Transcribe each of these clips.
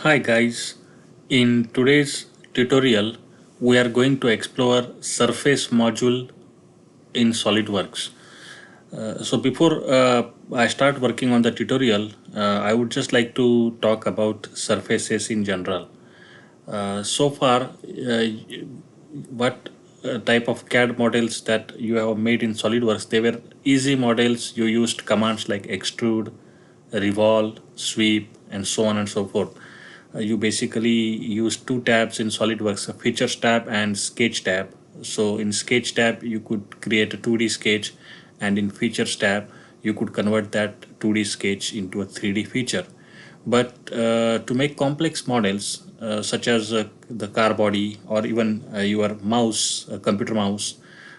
Hi guys, in today's tutorial we are going to explore surface module in SolidWorks. So before I start working on the tutorial, I would just like to talk about surfaces in general. So far, what type of CAD models that you have made in SolidWorks, they were easy models. You used commands like extrude, revolve, sweep, and so on and so forth. You basically use two tabs in SolidWorks, a features tab and sketch tab. So in sketch tab, you could create a 2D sketch, and in features tab, you could convert that 2D sketch into a 3D feature. But to make complex models, such as the car body or even your mouse, computer mouse,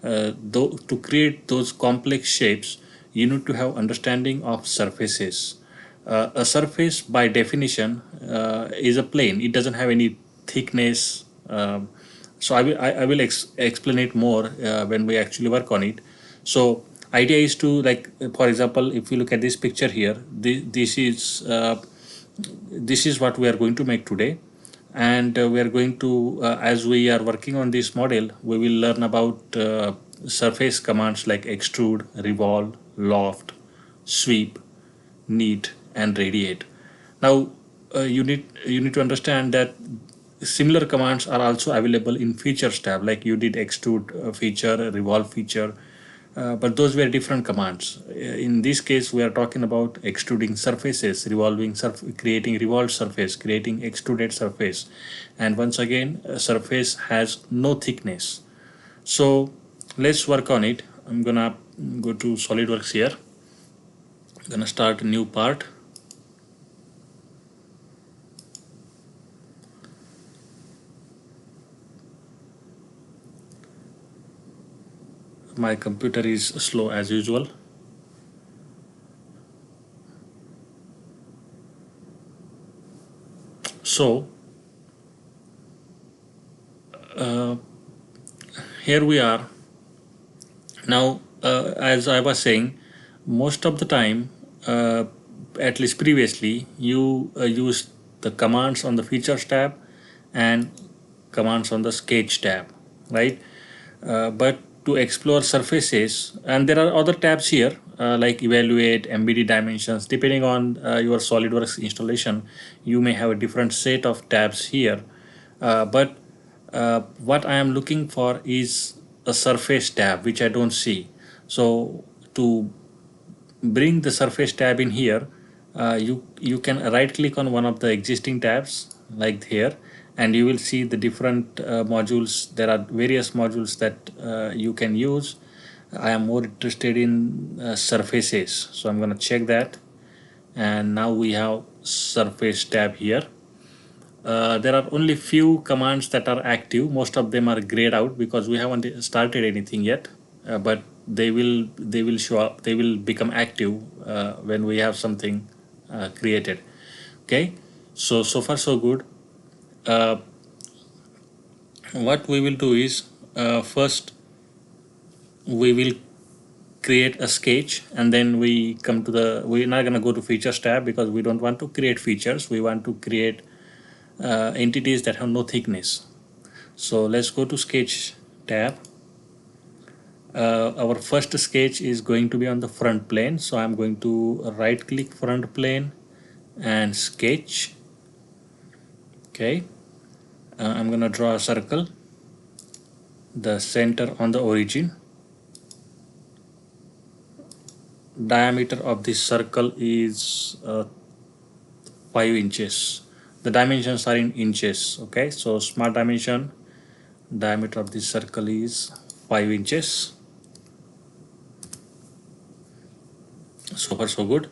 though to create those complex shapes, you need to have understanding of surfaces. A surface, by definition, is a plane. It doesn't have any thickness. So I will explain it more when we actually work on it. So idea is to, like, for example, if you look at this picture here, this is what we are going to make today. And we are going to, as we are working on this model, we will learn about surface commands like extrude, revolve, loft, sweep, knead, and radiate. Now, you need to understand that similar commands are also available in features tab, like you did extrude feature, revolve feature, but those were different commands. In this case, we are talking about extruding surfaces, creating revolved surface, creating extruded surface, and once again, a surface has no thickness. So let's work on it. I'm gonna go to SolidWorks here. I'm gonna start a new part. My computer is slow as usual. So here we are. Now, as I was saying, most of the time, at least previously, you used the commands on the features tab and commands on the sketch tab, right? But to explore surfaces, and there are other tabs here, like evaluate, MBD dimensions. Depending on your SolidWorks installation, you may have a different set of tabs here. But what I am looking for is a surface tab, which I don't see. So to bring the surface tab in here, you can right click on one of the existing tabs like here, and you will see the different modules. There are various modules that you can use. I am more interested in surfaces, so I'm going to check that. And now we have surface tab here. There are only few commands that are active. Most of them are grayed out because we haven't started anything yet. But they will show up. They will become active when we have something created. Okay. So far so good. Uh, what we will do is, first we will create a sketch, and then we're not going to go to features tab because we don't want to create features. We want to create entities that have no thickness. So let's go to sketch tab. Our first sketch is going to be on the front plane. So I'm going to right click front plane and sketch. Okay. I'm going to draw a circle, the center on the origin. Diameter of this circle is 5 inches. The dimensions are in inches. Okay. So smart dimension, diameter of this circle is 5 inches. So far so good.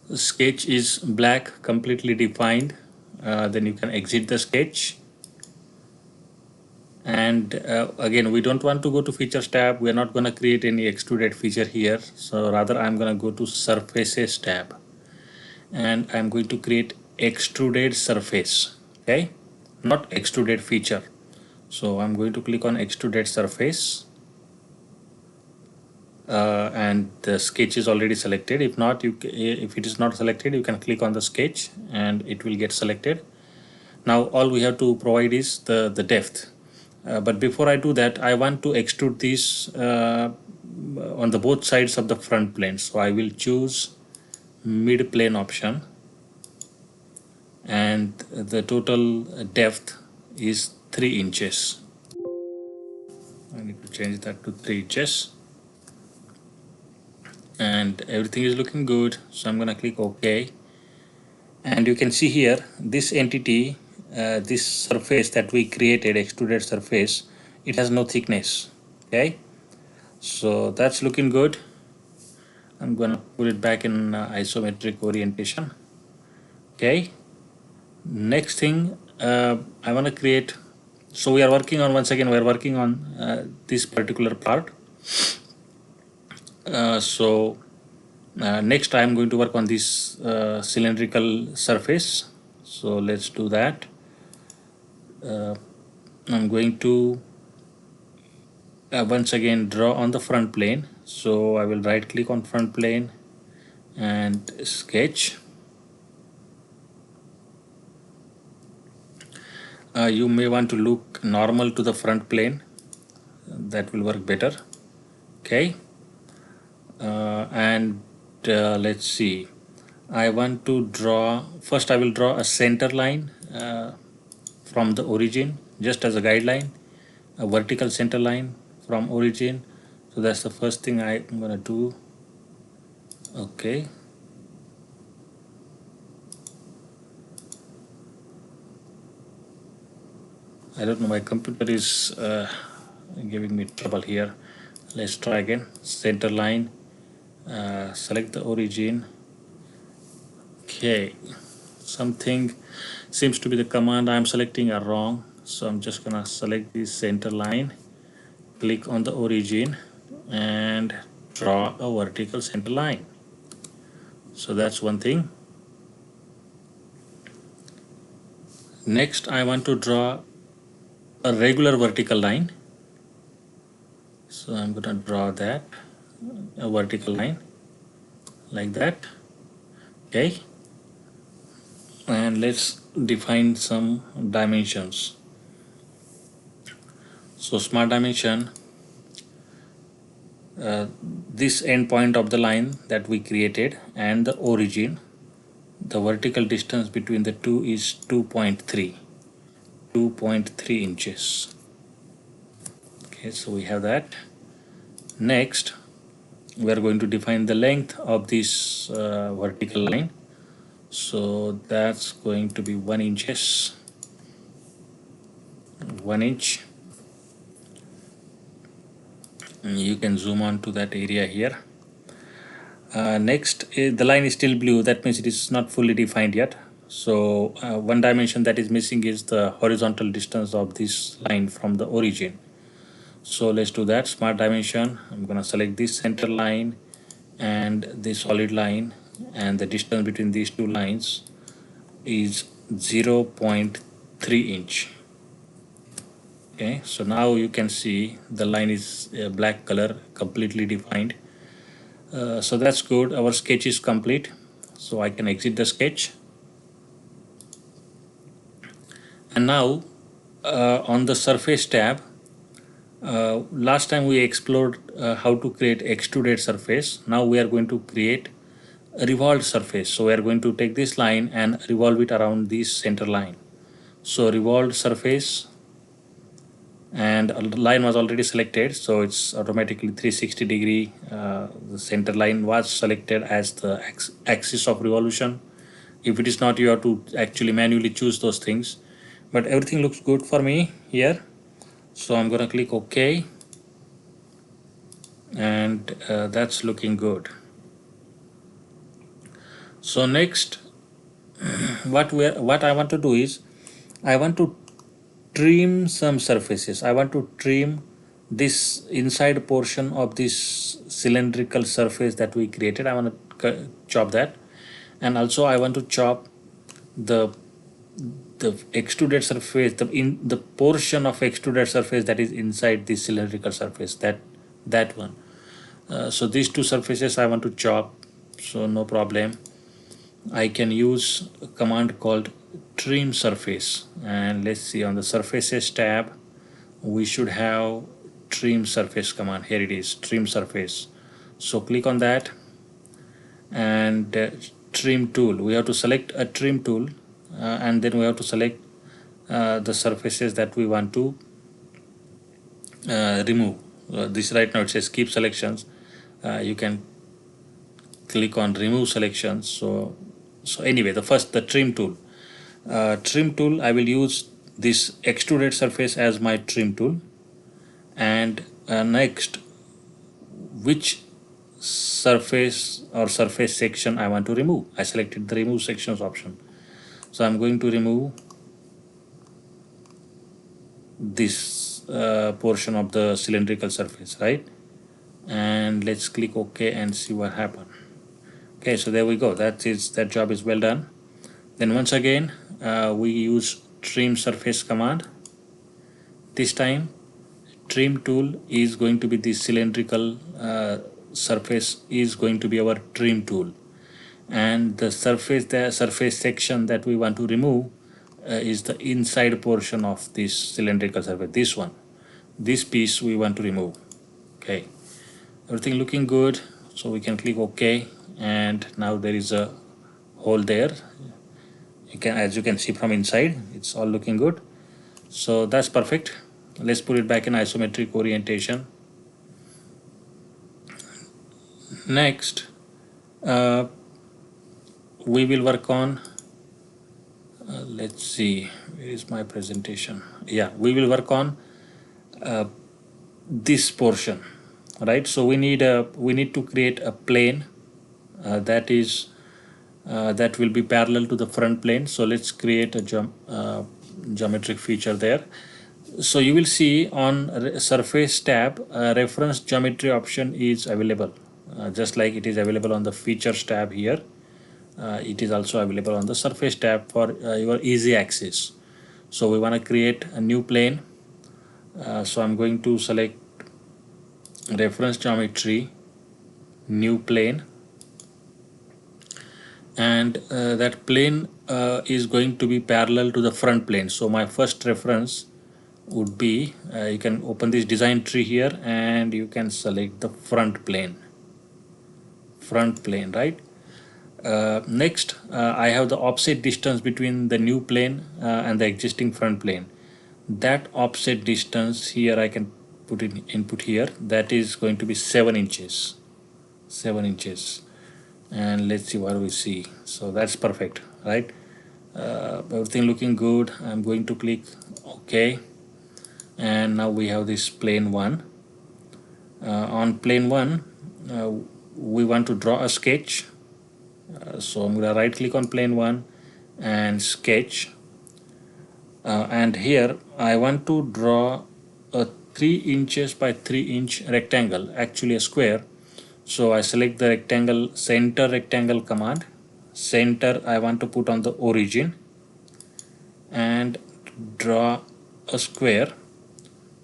The sketch is black, completely defined. Then you can exit the sketch. And again, we don't want to go to features tab. We're not going to create any extruded feature here. So rather I'm going to go to surfaces tab, and I'm going to create extruded surface. Okay, not extruded feature. So I'm going to click on extruded surface. And the sketch is already selected. If not, if it is not selected, you can click on the sketch and it will get selected. Now all we have to provide is the depth. But before I do that, I want to extrude this on the both sides of the front plane. So I will choose mid plane option, and the total depth is 3 inches. I need to change that to 3 inches, and everything is looking good. So I'm gonna click OK, and you can see here this entity, this surface that we created, extruded surface, it has no thickness. Okay, so that's looking good. I'm gonna put it back in isometric orientation. Okay, next thing, I want to create, so we are working on, once again, we are working on this particular part. Next I am going to work on this cylindrical surface. So let's do that. I'm going to once again draw on the front plane. So I will right click on front plane and sketch. You may want to look normal to the front plane, that will work better. Okay, and let's see, I want to draw, first I will draw a center line from the origin, just as a guideline, a vertical center line from origin. So that's the first thing I'm gonna do. Okay, I don't know, my computer is giving me trouble here. Let's try again. Center line, select the origin. Okay, something seems to be the command I'm selecting are wrong, so I'm just gonna select this center line, click on the origin and draw a vertical center line. So that's one thing. Next I want to draw a regular vertical line, so I'm gonna draw that, a vertical line like that. Okay, and let's define some dimensions. So smart dimension, this end point of the line that we created and the origin, the vertical distance between the two is 2.3 inches. Okay, so we have that. Next we are going to define the length of this vertical line. So that's going to be 1 inches, 1 inch. You can zoom on to that area here. Next, the line is still blue, that means it is not fully defined yet. So one dimension that is missing is the horizontal distance of this line from the origin. So let's do that. Smart dimension, I'm gonna select this center line and this solid line, and the distance between these two lines is 0.3 inch. Okay, so now you can see the line is black color, completely defined. So that's good. Our sketch is complete, so I can exit the sketch. And now on the surface tab, last time we explored how to create extruded surface. Now we are going to create a revolved surface. So we are going to take this line and revolve it around this center line. So revolved surface, and a line was already selected, so it's automatically 360 degree. The center line was selected as the axis of revolution. If it is not, you have to actually manually choose those things, but everything looks good for me here. So I'm gonna click OK, and that's looking good. So next, what I want to do is, I want to trim some surfaces. I want to trim this inside portion of this cylindrical surface that we created. I want to chop that, and also I want to chop the extruded surface, the portion of extruded surface that is inside this cylindrical surface, that one. So these two surfaces I want to chop, so no problem. I can use a command called trim surface, and let's see, on the surfaces tab we should have trim surface command. Here it is, trim surface. So click on that, and trim tool, we have to select a trim tool, and then we have to select the surfaces that we want to remove. This right now it says keep selections. You can click on remove selections. So anyway, the trim tool. Trim tool, I will use this extruded surface as my trim tool. And next, which surface or surface section I want to remove. I selected the remove sections option. So I'm going to remove this portion of the cylindrical surface, right? And let's click OK and see what happened. Okay, so there we go. That job is well done. Then once again, we use trim surface command. This time, trim tool is going to be the cylindrical surface is going to be our trim tool, and the surface section that we want to remove is the inside portion of this cylindrical surface. This one, this piece we want to remove. Okay, everything looking good, so we can click OK, and now there is a hole there. As you can see from inside, it's all looking good. So that's perfect. Let's put it back in isometric orientation. Next, we will work on, let's see, where is my presentation? Yeah, we will work on this portion, right? So we need to create a plane that will be parallel to the front plane. So let's create a geometric feature there. So you will see on surface tab, reference geometry option is available, just like it is available on the features tab here. It is also available on the surface tab for your easy access. So we want to create a new plane. So I'm going to select reference geometry, new plane, and that plane is going to be parallel to the front plane. So my first reference would be, you can open this design tree here and you can select the front plane, right? Next, I have the offset distance between the new plane and the existing front plane. That offset distance here I can put in input here, that is going to be 7 inches. And let's see what we see. So that's perfect, right? Everything looking good. I'm going to click OK, and now we have this plane 1. On plane 1, we want to draw a sketch. So I'm going to right click on plane 1 and sketch, and here I want to draw a 3 inches by 3 inch rectangle, actually a square. So I select the rectangle, center rectangle command. Center I want to put on the origin, and draw a square.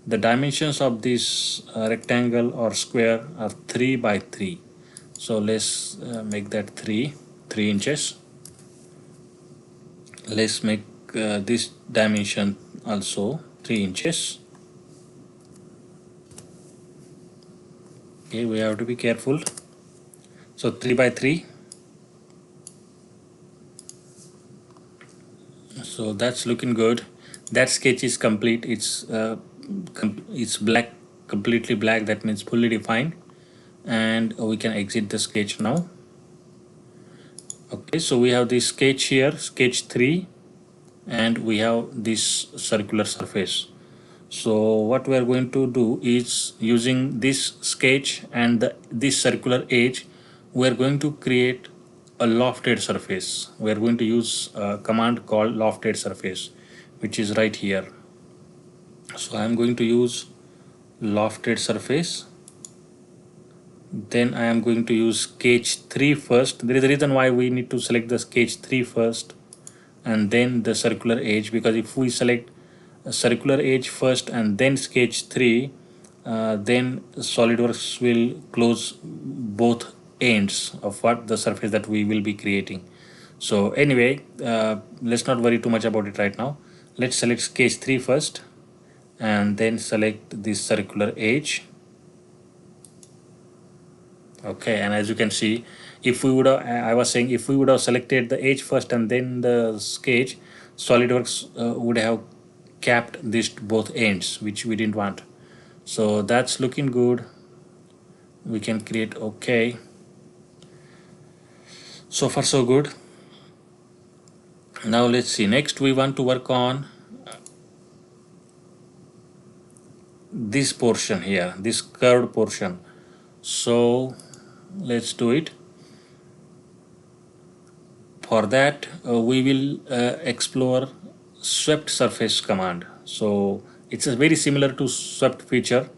The dimensions of this rectangle or square are 3 by 3. So let's make that 3 inches. Let's make this dimension also 3 inches. Okay, we have to be careful. So 3 by 3. So that's looking good. That sketch is complete. It's black, completely black. That means fully defined. And we can exit the sketch now. Okay, so we have this sketch here, sketch 3, and we have this circular surface. So what we are going to do is, using this sketch and this circular edge, we are going to create a lofted surface. We are going to use a command called lofted surface, which is right here. So I am going to use lofted surface. Then I am going to use sketch 3 first. There is a reason why we need to select the sketch 3 first and then the circular edge, because if we select a circular edge first and then sketch 3, then SolidWorks will close both ends of what the surface that we will be creating. So anyway, let's not worry too much about it right now. let's select sketch 3 first and then select this circular edge. Okay, and as you can see, if we would have, I was saying, if we would have selected the edge first and then the sketch, SolidWorks would have capped these both ends, which we didn't want. So that's looking good. We can create okay. So far so good. Now let's see, next we want to work on this portion here, this curved portion. So let's do it. For that we will explore swept surface command. So it's a very similar to swept feature.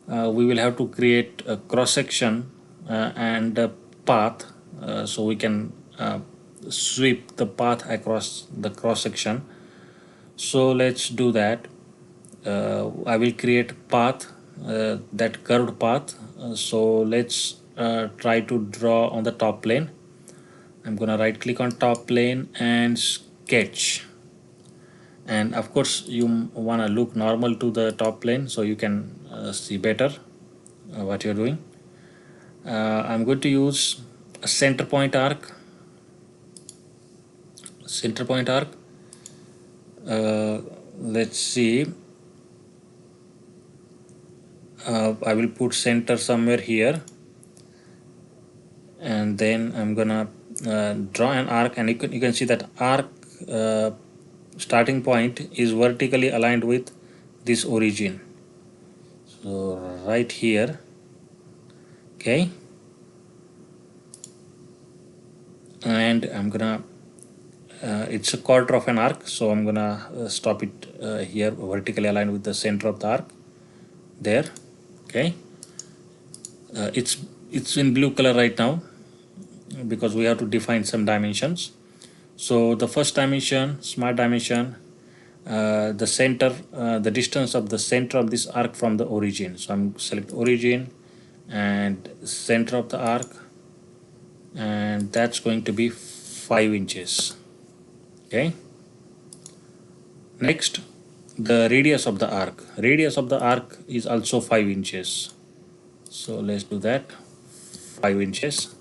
We will have to create a cross section and a path, so we can sweep the path across the cross section. So let's do that. I will create path, that curved path. So let's try to draw on the top plane. I'm gonna right click on top plane and sketch. And of course you wanna look normal to the top plane so you can see better what you're doing. I'm going to use a center point arc. Let's see. I will put center somewhere here, and then I'm gonna draw an arc, and you can see that arc starting point is vertically aligned with this origin. So right here, okay, and I'm gonna it's a quarter of an arc, so I'm gonna stop it here, vertically aligned with the center of the arc there. Okay, it's in blue color right now because we have to define some dimensions. So the first dimension, smart dimension, the center, the distance of the center of this arc from the origin. So I'm select origin and center of the arc, and that's going to be 5 inches. Okay, next, the radius of the arc. Radius of the arc is also 5 inches. So let's do that, 5 inches.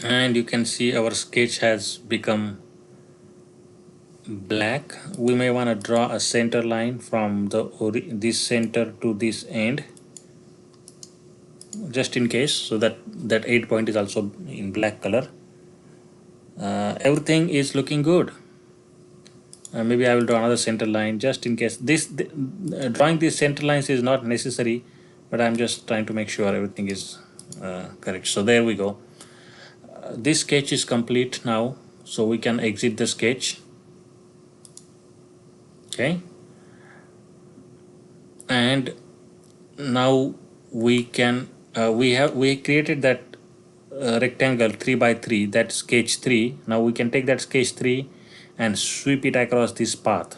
And you can see our sketch has become black. We may want to draw a center line from this center to this end, just in case, so that that 8 point is also in black color. Everything is looking good. Maybe I will draw another center line just in case. Drawing these center lines is not necessary, but I'm just trying to make sure everything is correct. So there we go. This sketch is complete now, so we can exit the sketch. Okay, and now we can we created that rectangle 3 by 3, that sketch 3. Now we can take that sketch 3 and sweep it across this path.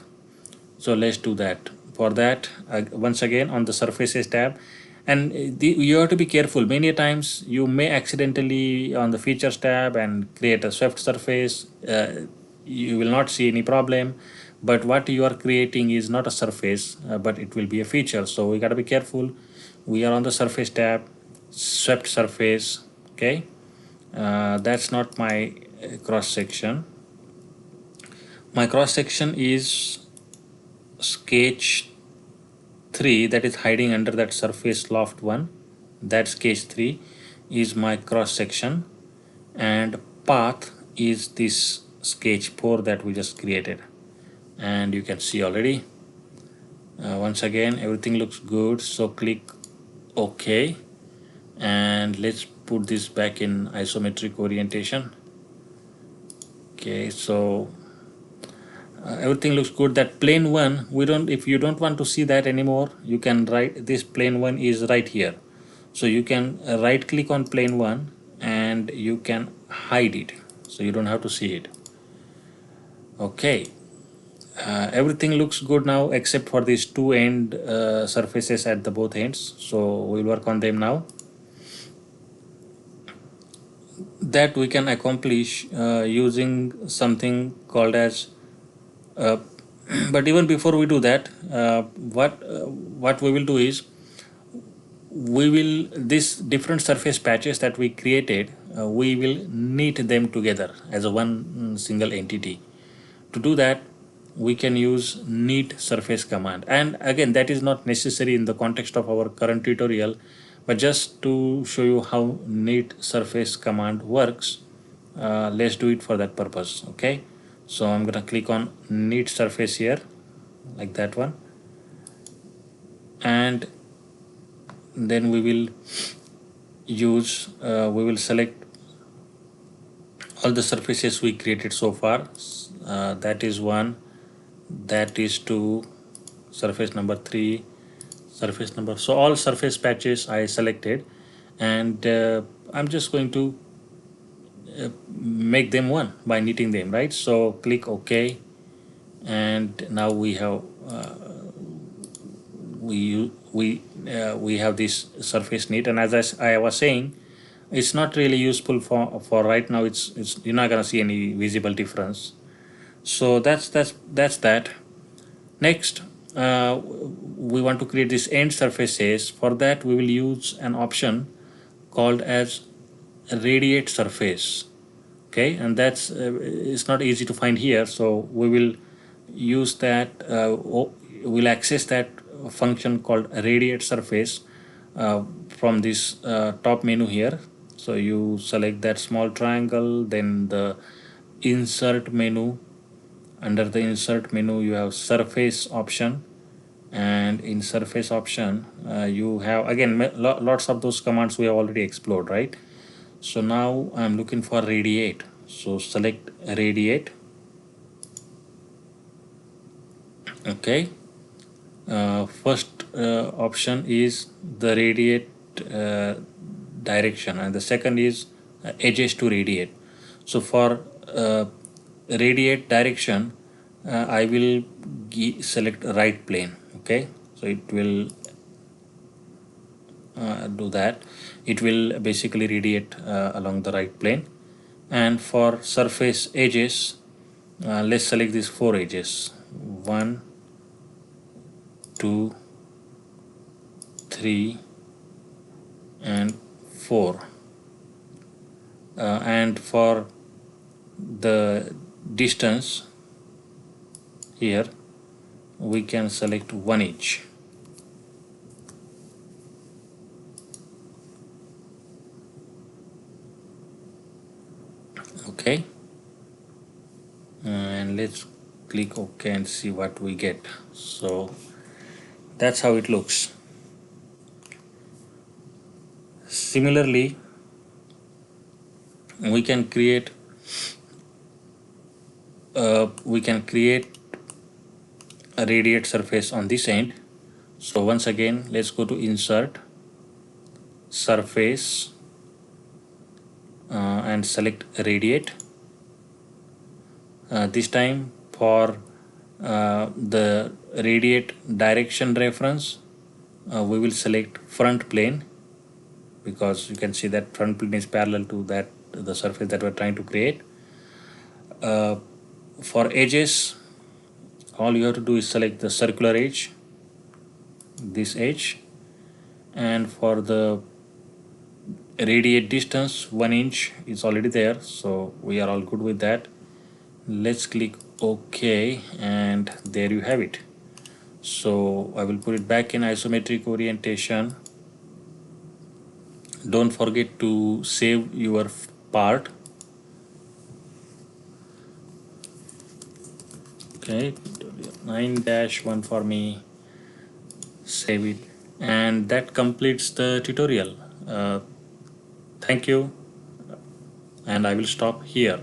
So let's do that. For that, once again on the surfaces tab, and you have to be careful. Many times you may accidentally on the features tab and create a swept surface. You will not see any problem, but what you are creating is not a surface, but it will be a feature. So we got to be careful. We are on the surface tab, swept surface. Okay, that's not my cross section. My cross section is sketch 3, that is hiding under that surface loft 1. That sketch 3 is my cross section, and path is this sketch 4 that we just created. And you can see already, once again everything looks good. So click OK, and let's put this back in isometric orientation. Okay, so everything looks good. That plane 1, we don't, if you don't want to see that anymore, you can write this plane 1 is right here. So you can right click on plane 1 and you can hide it, so you don't have to see it. Okay, everything looks good now except for these two end surfaces at the both ends. So we'll work on them now. That we can accomplish using something called as Uh, but even before we do that, what we will do is we will this different surface patches that we created, we will knit them together as a one single entity. To do that, we can use knit surface command, and again that is not necessary in the context of our current tutorial, but just to show you how knit surface command works, let's do it for that purpose. Okay, so I'm gonna click on knit surface here, like that one, and then we will we will select all the surfaces we created so far. That is one, that is two, surface number three, surface number, so all surface patches I selected, and I'm just going to make them one by knitting them, right? So click OK, and now we have we have this surface knit, and as I was saying, it's not really useful for right now. It's you're not gonna see any visible difference. So that's that. Next, we want to create this end surfaces. For that, we will use an option called as radiate surface. Okay, and that's it's not easy to find here, so we will use that. We'll access that function called radiate surface from this top menu here. So you select that small triangle, then the insert menu. Under the insert menu you have surface option, and in surface option you have again lots of those commands we have already explored, right? So now I'm looking for radiate, so select radiate. Okay, first option is the radiate direction, and the second is edges to radiate. So for radiate direction, I will select right plane. Okay, so it will do that. It will basically radiate along the right plane. And for surface edges, let's select these four edges: 1, 2, 3, and 4. And for the distance here, we can select 1 inch. Okay, and let's click OK and see what we get. So that's how it looks. Similarly, we can create a radiate surface on this end. So once again, let's go to insert, surface, and select radiate. This time for the radiate direction reference, we will select front plane, because you can see that front plane is parallel to that the surface that we're trying to create. For edges, all you have to do is select the circular edge, this edge, and for the radiate distance, 1 inch is already there, so we are all good with that. Let's click OK, and there you have it. So I will put it back in isometric orientation. Don't forget to save your part. Okay, 9-1 for me, save it, and that completes the tutorial. Thank you, and I will stop here.